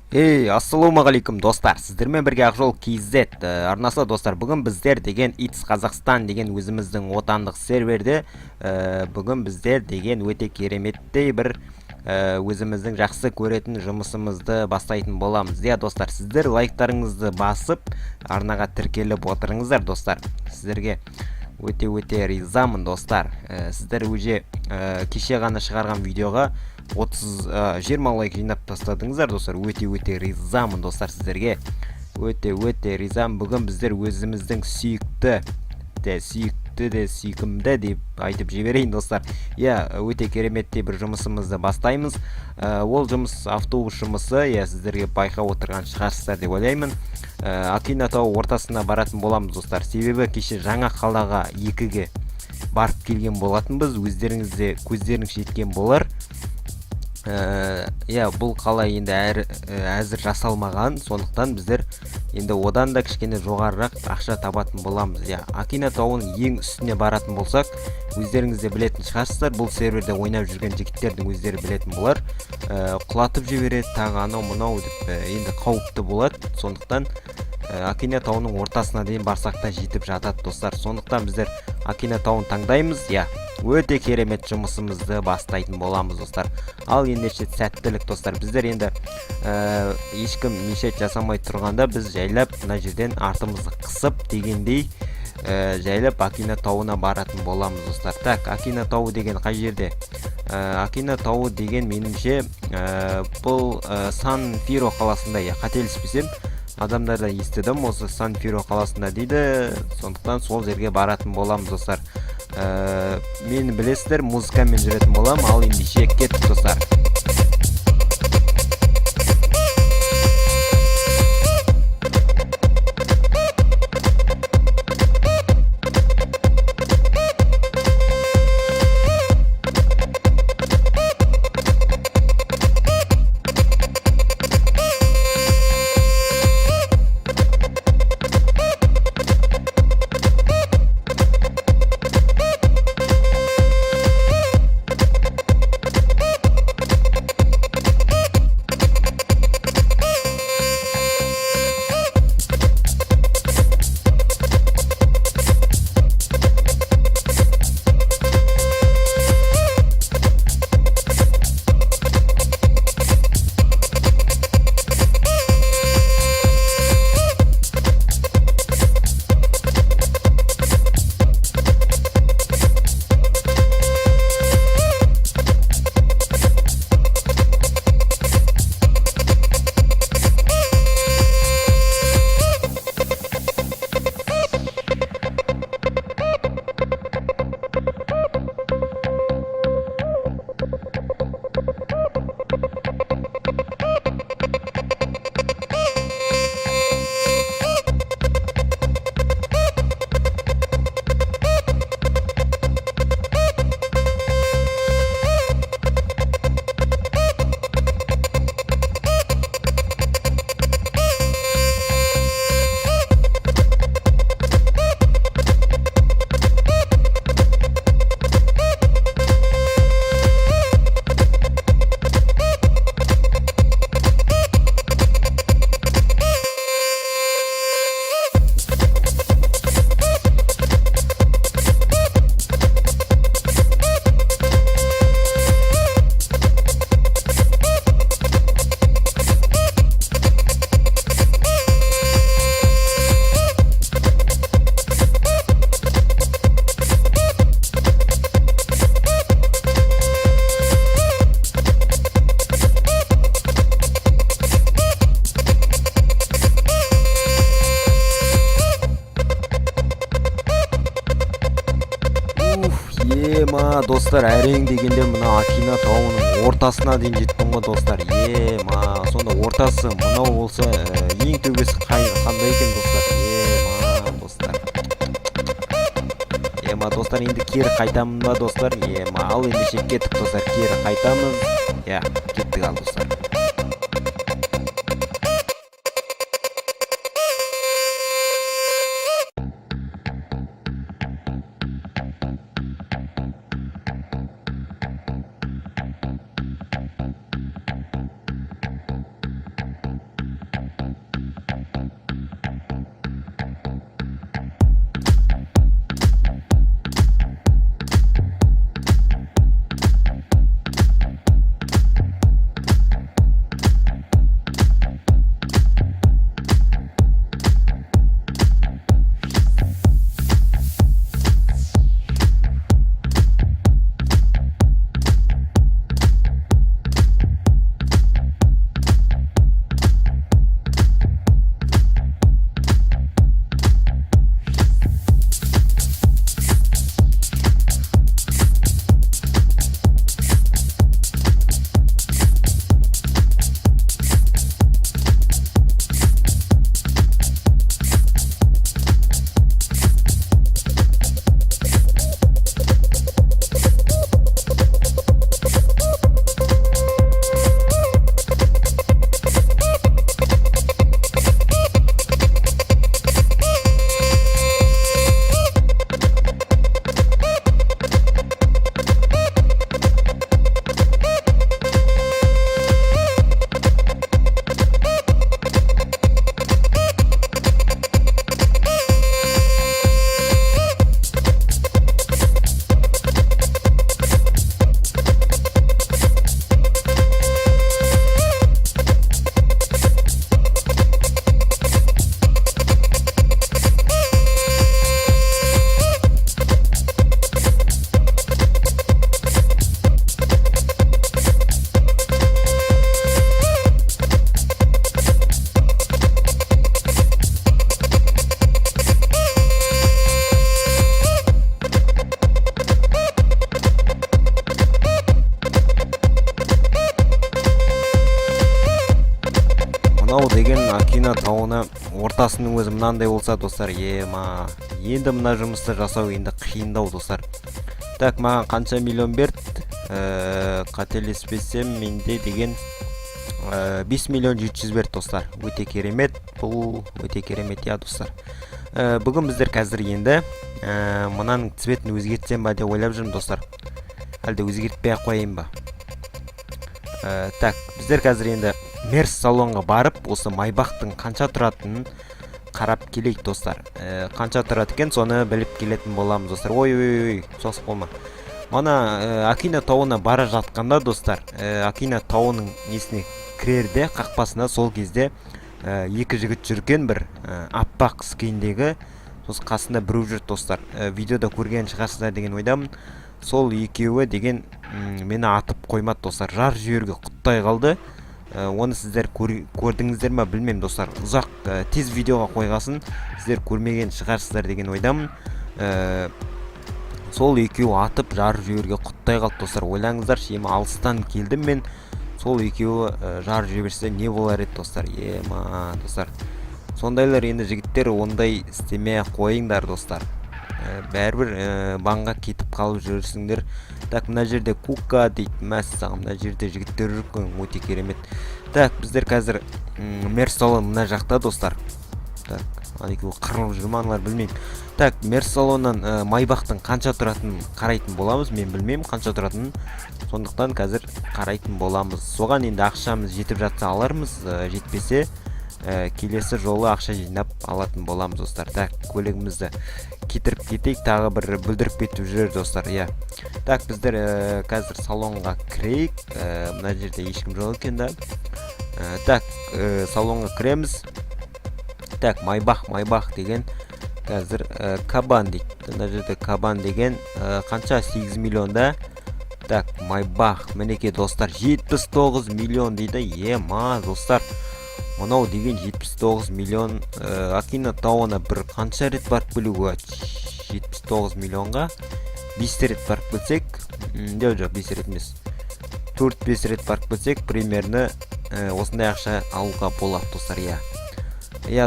Ассалаумағалейкум достар, сіздермен бірге Ақжол KZ арнасы достар. Бүгін біздер деген It's Қазақстан деген өзіміздің отандық серверде бүгін біздер деген өте кереметтей бір өзіміздің жақсы көретін жұмысымызды бастайтын боламыз. Достар, сіздер лайктарыңызды басып, арнаға тіркеліп отырыңыздар достар. Сіздерге өте ризамын достар. Сіздер өже кеше ғана шығарған видеоға 20 лайк жинап тастадыңыздар достар. Өте ризамын достар сіздерге. Өте ризамын. Бүгін біздер өзіміздің сүйікті де сүйкімді деп айтып жіберейін достар. Өте кереметтей бір жұмысымызды бастаймыз. Ол жұмыс автобус жұмысы. Сіздерге байқап отырған шығарсыздар деп ойлаймын. Акина тау ортасына баратын боламыз достар. Себебі кеше жаңа қалаға 2-ге барып келген болатынбыз. Өздеріңізде көздеріңіз жеткен болар. Бұл қала енді әзір жасалмаған, сондықтан біздер енді одан да кішкене жоғарырақ ақша табатын боламыз. Акина тауының ең үстіне баратын болсақ, өздеріңізде білетін шығарсыздар, бұл серверде ойнап жүрген жігіттердің өздері білетін болар. Құлатып жібереді, тағы анау мынау деп енді қауіпті болады. Сондықтан Акина тауының ортасына дейін барсақ та жетіп жатады достар. Сондықтан біздер Акина тауын таңдаймыз. Өте керемет жұмысымызды бастайтын боламыз достар. Ал ендеше сәттілік достар. Біздер енді ешкім мешет жасамай тұрғанда біз жайлап мына жерден артымызды қысып дегендей жайлап Акина тауына баратын боламыз достар. Так, Акина тауы деген қай жерде? Акина тауы деген меніңше бұл Сан-Фиро қаласында, қателеспесем, адамдардан естідім, осы Сан-Фиро қаласында дейді. Сондықтан сол жерге баратын боламыз достар. Мені білесіздер, музыкамен жүретін болам. Ал ендеше кеттік достар. Достар, әрең дегенде мына Акина тауының ортасына дейін жеттім ғой достар. Сонда ортасы мынау болса, ең төбесі қандай екен достар. Достар, енді кері қайтамын ба достар? Ал ендеше кеттік достар, кері қайтамыз. Кеттік ал достар. Мынау деген Акина тауына ортасының өзі мынандай болса, достар, енді мына жұмысты жасау енді қиындау, достар. Так, маған қанша миллион берді? Қателеспесем, менде деген 5 миллион 700 берді, достар. Өте керемет, бұл өте керемет, достар. Бүгін біздер қазір енді мынаның цветін өзгертсем ба деп ойлап жүрмін, достар. Әлде өзгертпей қойайын ба? Так, біздер қазір енді мерс салонға барып, осы майбақтың қанша тұратынын қарап келейік, достар. Қанша тұрады екен, соны біліп келетін боламыз, достар. Ой, соғыс болма. Мана Акина тауына бара жатқанда, достар, Акина тауының несіне кірерде, қақпасына сол кезде екі жігіт жүрген бір аппақ скейіндегі, сосын қасында біреу жүр, достар. Видеода көрген шығарсыздар деген ойдамын. Сол екеуі деген мені атып қоймады, достар. Жар жүйерге құттай қалды. Оны сіздер көрдіңіздер ме білмеймін, достар. Ұзақ тез видеоға қойғасын, сіздер көрмеген шығарсыздар деген ойдамын. Сол екеуі атып жар жүйерге құттай қалды, достар. Ойлаңыздар, шема алыстан келдім мен. Сол екеуі жар жіберсе не болар еді, достар. Достар. Сондайлар енді жігіттер ондай істемей қойыңдар, достар. Бәрбір банға кетіп қалып жүрсіңдер. Так, мына жерде кука дейді, мәссаған, мына жерде жігіттер жүрген, өте керемет. Так, біздер қазір мерс салон мына жақта, достар. Так, екеуі қырылып жүрманлар, білмеймін. Так, мерс салоннан майбақтың қанша тұратынын қарайтын боламыз, мен білмеймін қанша тұратынын. Сондықтан қазір қарайтын боламыз. Соған енді ақшамыз жетіп жатса алармыз, жетпесе келесі жолы ақша жинап алатын боламыз, достар. Так, көлігімізді кетіріп кетейік, тағы бір бүлдіріп кетіп жүрер, достар. Так, біздер қазір салонға кірейік. Мына жерде ешкім жоқ екен да. Так, салонға кіреміз. Так, майбақ деген қазір кабан дейді. Мына жерде кабан деген қанша? 8 миллионда. Так, майбақ, мінеке, достар, 79 миллион дейді. Достар, мынау деген 79 миллион. Акина тауына бір қанша рет барып білуге? 79 миллионға 5 рет барып білсек, жоқ, 5 рет емес, 4-5 рет барып білсек, примерно осындай ақша алуға болады, достар.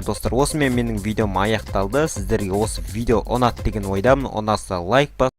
Достар, осымен менің видеом аяқталды. Сіздерге осы видео ұнады деген ойдамын. Ұнаса лайк бас.